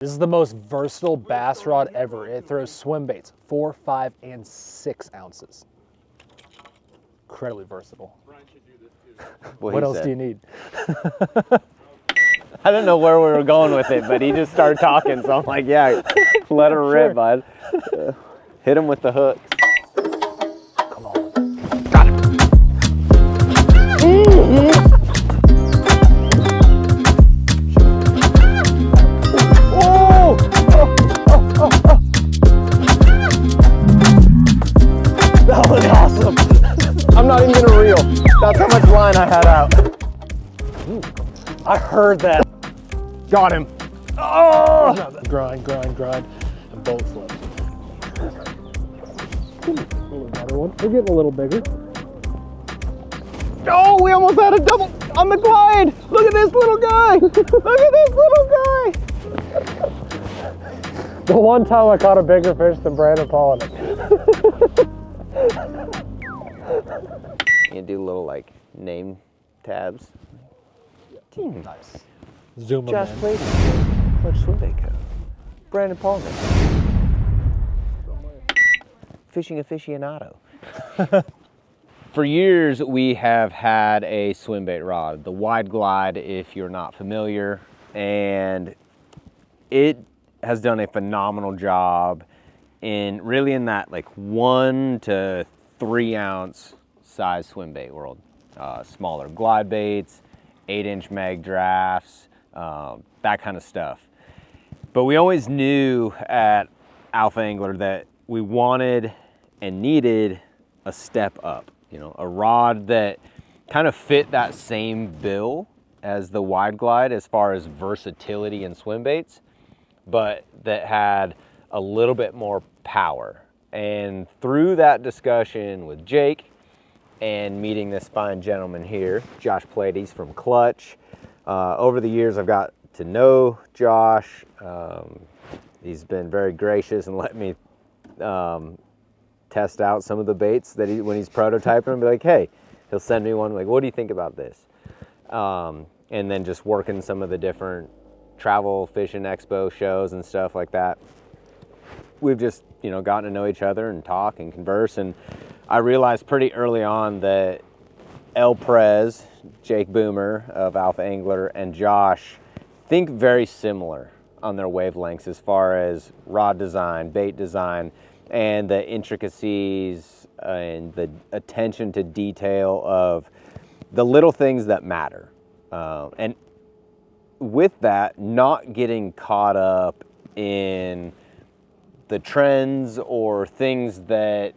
This is the most versatile bass rod ever. It throws swim baits, 4, 5, and 6 ounces. Incredibly versatile. What else do you need? I don't know where we were going with it, but he just started talking, so I'm like, yeah, let her rip, bud. Hit him with the hooks. Come on. Got it. Oh! That was awesome. I'm not even gonna reel. That's how much line I had out. Ooh, I heard that. Got him. Oh! Grind, grind, grind, and boat flip. Ooh, a little better one. We're getting a little bigger. Oh, we almost had a double on the glide. Look at this little guy. Look at this little guy. The one time I caught a bigger fish than Brandon Paul in it. You do little like name tabs. Nice. Zoom Josh in. Pladies, Clutch Swimbait Co. Brandon Paulman. Fishing aficionado. For years, we have had a swim bait rod, the Wide Glide, if you're not familiar, and it has done a phenomenal job in really in that like 1 to 3 ounce size swim bait world. Smaller glide baits, 8-inch mag drafts, that kind of stuff. But we always knew at Alpha Angler that we wanted and needed a step up, you know, a rod that kind of fit that same bill as the Wide Glide as far as versatility in swim baits, but that had a little bit more power. And through that discussion with Jake and meeting this fine gentleman here, Josh Pladies from Clutch, over the years I've got to know Josh. He's been very gracious and let me test out some of the baits that when he's prototyping and be like, hey, he'll send me one like, what do you think about this? And then just working some of the different travel fishing expo shows and stuff like that. We've just, you know, gotten to know each other and talk and converse, and I realized pretty early on that El Prez, Jake Boomer of Alpha Angler, and Josh think very similar on their wavelengths as far as rod design, bait design, and the intricacies and the attention to detail of the little things that matter. And with that, not getting caught up in the trends or things that...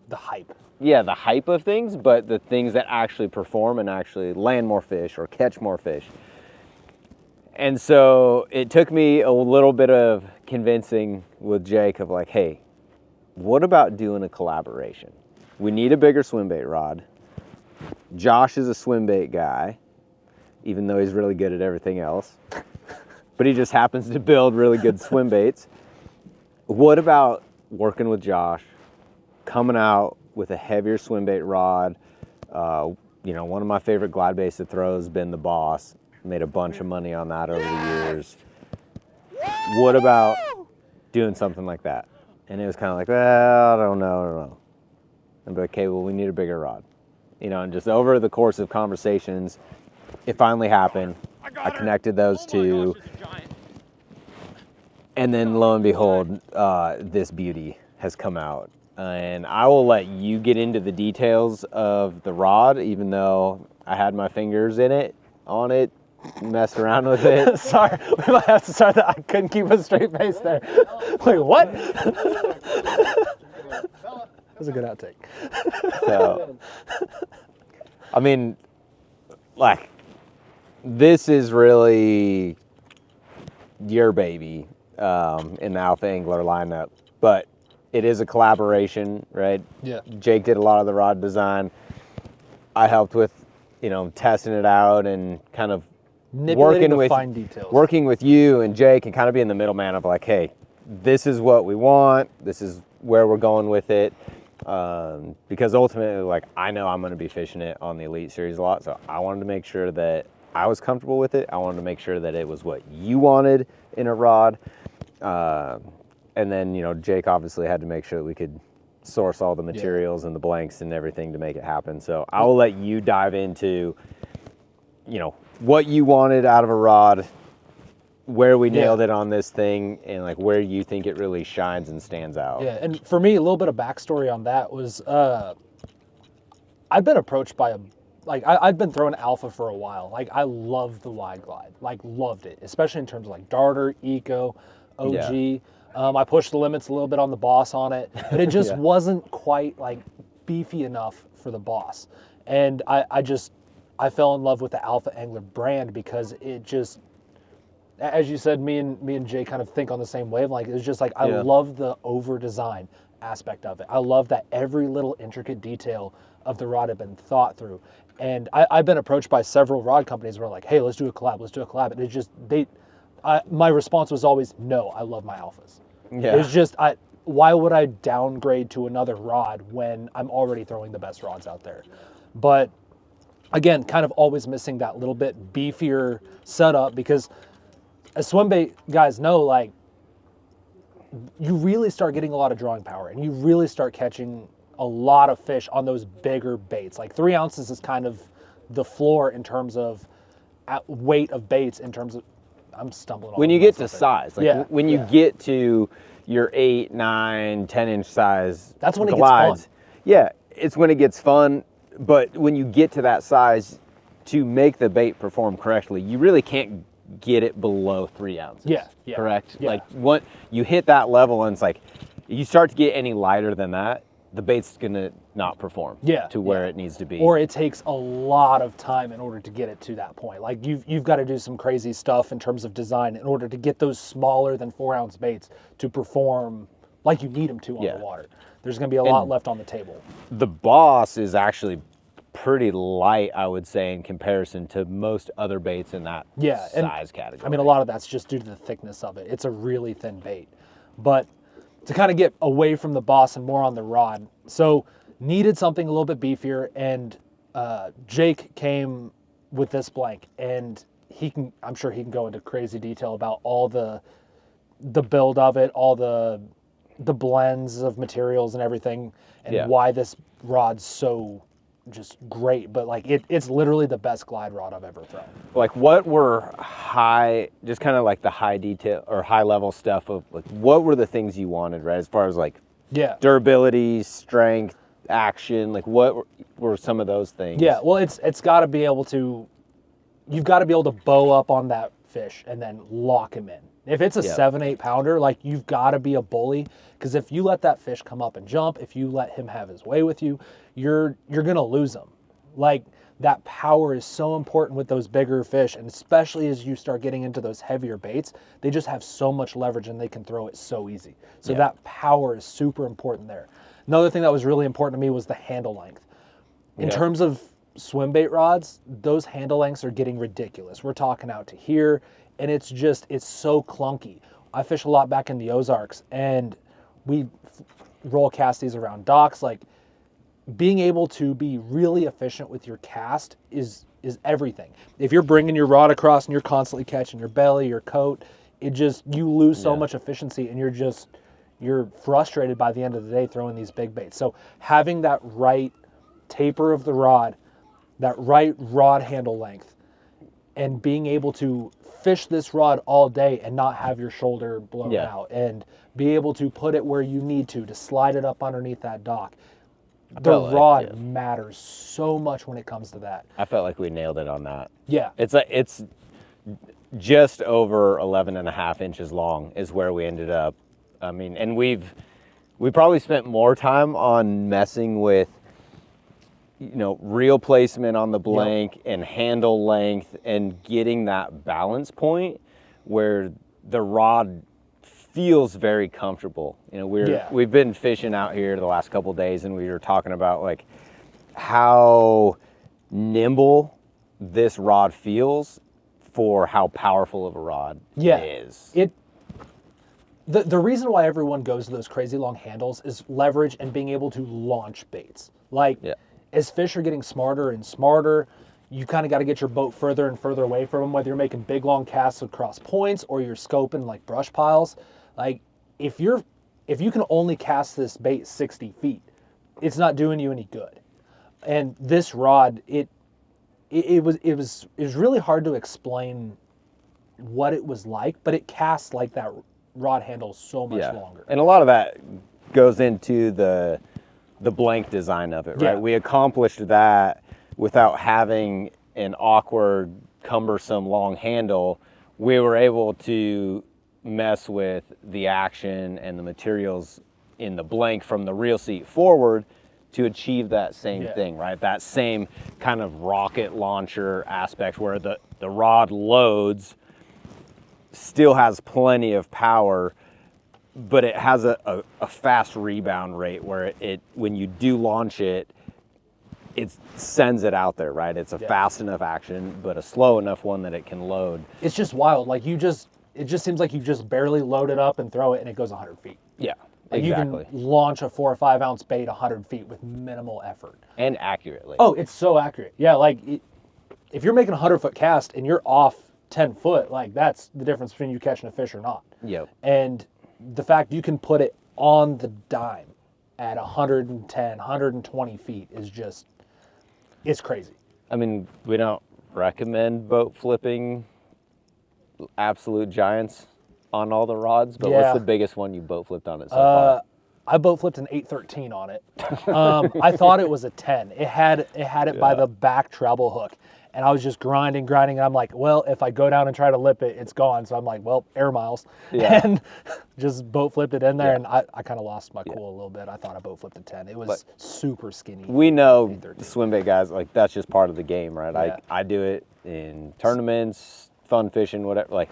The hype. Yeah, the hype of things, but the things that actually perform and actually land more fish or catch more fish. And so it took me a little bit of convincing with Jake of like, hey, what about doing a collaboration? We need a bigger swim bait rod. Josh is a swim bait guy, even though he's really good at everything else. But he just happens to build really good swim baits. What about working with Josh, coming out with a heavier swim bait rod? You know, one of my favorite glide baits to throw has been the Boss. Made a bunch of money on that over the years. What about doing something like that? And it was kind of like, well, I don't know. And be like, okay, well, we need a bigger rod. You know, and just over the course of conversations, it finally happened. I connected those two. And then lo and behold, this beauty has come out. And I will let you get into the details of the rod, even though I had my fingers in it, on it, messed around with it. Sorry, we might have to start that. I couldn't keep a straight face there. Wait, what? That was a good outtake. So, I mean, like, this is really your baby in the Alpha Angler lineup, but it is a collaboration, right? Yeah. Jake did a lot of the rod design. I helped with, you know, testing it out and kind of working with fine details. Working with you and Jake and kind of being the middleman of like, hey, this is what we want. This is where we're going with it. Because ultimately, like, I know I'm going to be fishing it on the Elite Series a lot, so I wanted to make sure that I was comfortable with it. I wanted to make sure that it was what you wanted in a rod. And then, you know, Jake obviously had to make sure that we could source all the materials and the blanks and everything to make it happen. So I will let you dive into, you know, what you wanted out of a rod, where we nailed it on this thing, and like where you think it really shines and stands out. Yeah, and for me, a little bit of backstory on that was I've been approached by I'd been throwing alpha for a while. Like, I loved the wide glide, like loved it, especially in terms of like darter, eco, OG. Yeah. I pushed the limits a little bit on the Boss on it, but it just wasn't quite like beefy enough for the Boss. And I fell in love with the Alpha Angler brand because it just, as you said, me and Jay kind of think on the same wave. Like, it's just like, I love the over design aspect of it. I love that every little intricate detail of the rod had been thought through. And I've been approached by several rod companies where like, hey, let's do a collab. And it's just, my response was always, no, I love my alphas. Yeah. It's just, why would I downgrade to another rod when I'm already throwing the best rods out there? But again, kind of always missing that little bit beefier setup, because as swimbait guys know, like, you really start getting a lot of drawing power and you really start catching a lot of fish on those bigger baits. Like 3 ounces is kind of the floor in terms of weight of baits, in terms of, I'm stumbling. When you get to size, like when you get to your 8, 9, 10-inch size, that's when it gets fun. Yeah, it's when it gets fun. But when you get to that size, to make the bait perform correctly, you really can't get it below 3 ounces. Yeah. Correct? Yeah. Like, what you hit that level and it's like, you start to get any lighter than that, the bait's gonna not perform to where it needs to be. Or it takes a lot of time in order to get it to that point. Like, you've got to do some crazy stuff in terms of design in order to get those smaller than 4 ounce baits to perform like you need them to on the water. There's gonna be a lot left on the table. The Boss is actually pretty light, I would say, in comparison to most other baits in that size category. I mean, a lot of that's just due to the thickness of it. It's a really thin bait. But to kind of get away from the Boss and more on the rod, so needed something a little bit beefier, and Jake came with this blank, and I'm sure he can go into crazy detail about all the build of it, all the blends of materials and everything, and why this rod's so just great. But like, it's literally the best glide rod I've ever thrown. Like, what were just kind of like the high detail or high level stuff of like, what were the things you wanted, right? As far as like durability, strength, action, like what were some of those things? Yeah, well, it's got to be able to, you've got to be able to bow up on that fish and then lock him in. If it's a 7-8 pounder, like, you've got to be a bully, because if you let that fish come up and jump, if you let him have his way with you, you're gonna lose him. Like, that power is so important with those bigger fish, and especially as you start getting into those heavier baits, they just have so much leverage and they can throw it so easy. So that power is super important there. Another thing that was really important to me was the handle length. In terms of swim bait rods, those handle lengths are getting ridiculous. We're talking out to here, and it's so clunky. I fish a lot back in the Ozarks, and we roll cast these around docks. Like, being able to be really efficient with your cast is everything. If you're bringing your rod across and you're constantly catching your belly, your coat, you lose so much efficiency, and you're frustrated by the end of the day throwing these big baits. So having that right taper of the rod, that right rod handle length, and being able to fish this rod all day and not have your shoulder blown out, and be able to put it where you need to slide it up underneath that dock. The rod matters so much when it comes to that. I felt like we nailed it on that. Yeah. It's just over 11.5 inches long is where we ended up. I mean, and we probably spent more time on messing with, you know, reel placement on the blank and handle length, and getting that balance point where the rod feels very comfortable. You know, we've been fishing out here the last couple of days, and we were talking about like how nimble this rod feels for how powerful of a rod is. The reason why everyone goes to those crazy long handles is leverage and being able to launch baits. Like, as fish are getting smarter and smarter, you kind of got to get your boat further and further away from them, whether you're making big long casts across points or you're scoping like brush piles. Like if you can only cast this bait 60 feet, it's not doing you any good. And this rod, it was really hard to explain what it was like, but it casts like that rod handle so much longer. And a lot of that goes into the blank design of it, right? Yeah. We accomplished that without having an awkward, cumbersome long handle. We were able to mess with the action and the materials in the blank from the reel seat forward to achieve that same thing, right? That same kind of rocket launcher aspect where the rod loads, still has plenty of power, but it has a fast rebound rate where when you do launch it, it sends it out there, right? It's a fast enough action, but a slow enough one that it can load. It's just wild. Like it just seems like you just barely load it up and throw it and it goes 100 feet. Yeah, Like exactly. You can launch a 4 or 5 ounce bait 100 feet with minimal effort. And accurately. Oh, it's so accurate. Yeah, like if you're making a 100-foot cast and you're off 10 foot, like that's the difference between you catching a fish or not. Yep. And the fact you can put it on the dime at 110, 120 feet is just, it's crazy. I mean, we don't recommend boat flipping absolute giants on all the rods, but what's the biggest one you boat flipped on it so far? I boat flipped an 813 on it. I thought it was a 10. It had it by the back treble hook. And I was just grinding. And I'm like, well, if I go down and try to lip it, it's gone. So I'm like, well, air miles. Yeah. And just boat flipped it in there. And I kind of lost my cool a little bit. I thought I boat flipped a 10. It was super skinny. We know the swim bait guys, like that's just part of the game, right? Yeah. I do it in tournaments, fun fishing, whatever. Like,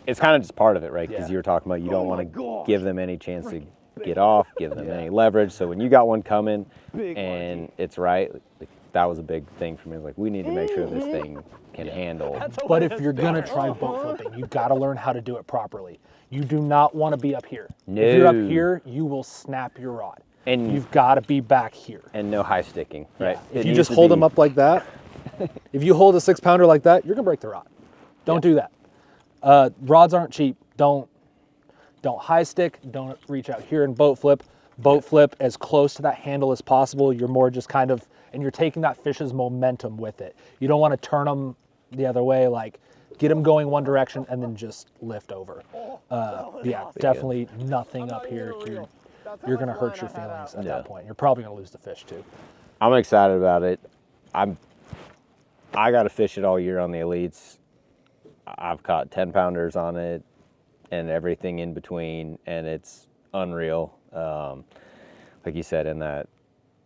it's kind of just part of it, right? Because you were talking about you don't want to give them any chance to get off, give them any leverage. So when you got one coming and it's right, like, that was a big thing for me. Like, we need to make sure this thing can handle. But if you're going to try boat flipping, you've got to learn how to do it properly. You do not want to be up here. No. If you're up here, you will snap your rod. And you've got to be back here. And no high sticking, right? If you just hold them up like that, if you hold a 6-pounder like that, you're going to break the rod. Don't do that. Rods aren't cheap. Don't high stick. Don't reach out here and boat flip. Boat flip as close to that handle as possible. You're more just kind of, and you're taking that fish's momentum with it. You don't want to turn them the other way, like get them going one direction and then just lift over. Definitely nothing up here. You're going to hurt your feelings at that point. You're probably going to lose the fish too. I'm excited about it. I got to fish it all year on the Elites. I've caught 10-pounders on it and everything in between, and it's unreal. Like you said, in that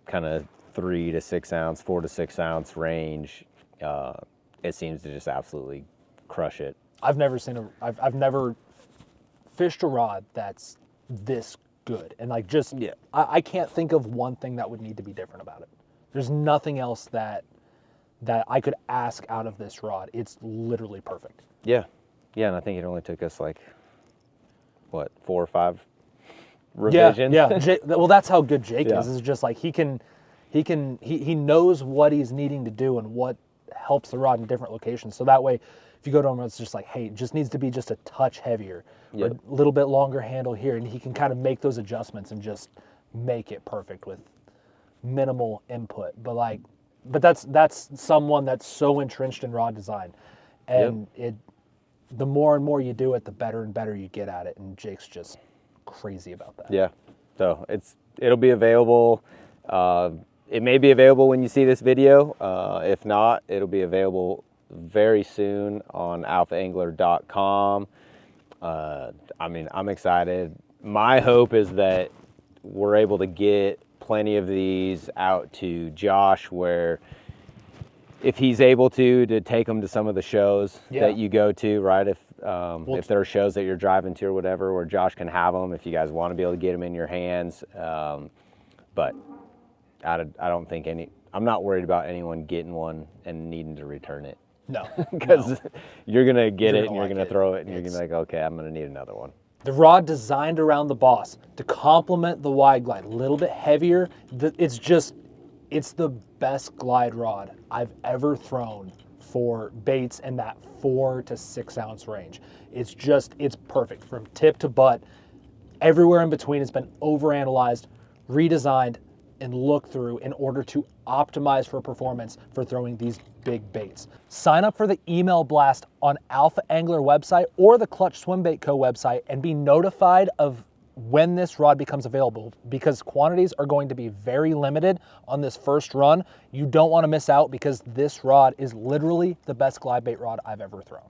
kind of 3 to 6 ounce, 4 to 6 ounce range, it seems to just absolutely crush it. I've never fished a rod that's this good, and like just I can't think of one thing that would need to be different about it. There's nothing else that I could ask out of this rod. It's literally perfect. Yeah, and I think it only took us like what, 4 or 5 revisions. Yeah. Well, that's how good Jake is. It's just like he knows what he's needing to do and what helps the rod in different locations. So that way, if you go to him, it's just like, hey, it just needs to be just a touch heavier, or a little bit longer handle here, and he can kind of make those adjustments and just make it perfect with minimal input. But that's someone that's so entrenched in rod design, and the more and more you do it, the better and better you get at it. And Jake's just crazy about that. Yeah, so it'll be available. It may be available when you see this video. If not, it'll be available very soon on alphaangler.com. I mean, I'm excited. My hope is that we're able to get plenty of these out to Josh, where if he's able to take them to some of the shows that you go to, right? If there are shows that you're driving to or whatever, where Josh can have them, if you guys want to be able to get them in your hands. But I don't think I'm not worried about anyone getting one and needing to return it. No. Because you're going to get it and you're going to throw it and you're going to be like, okay, I'm going to need another one. The rod designed around the Boss to complement the wide glide, a little bit heavier. It's It's the best glide rod I've ever thrown for baits in that 4 to 6 ounce range. It's perfect from tip to butt. Everywhere in between has been overanalyzed, redesigned, and looked through in order to optimize for performance for throwing these big baits. Sign up for the email blast on Alpha Angler website or the Clutch Swimbait Co. website and be notified of when this rod becomes available, because quantities are going to be very limited on this first run. You don't want to miss out, because this rod is literally the best glide bait rod I've ever thrown.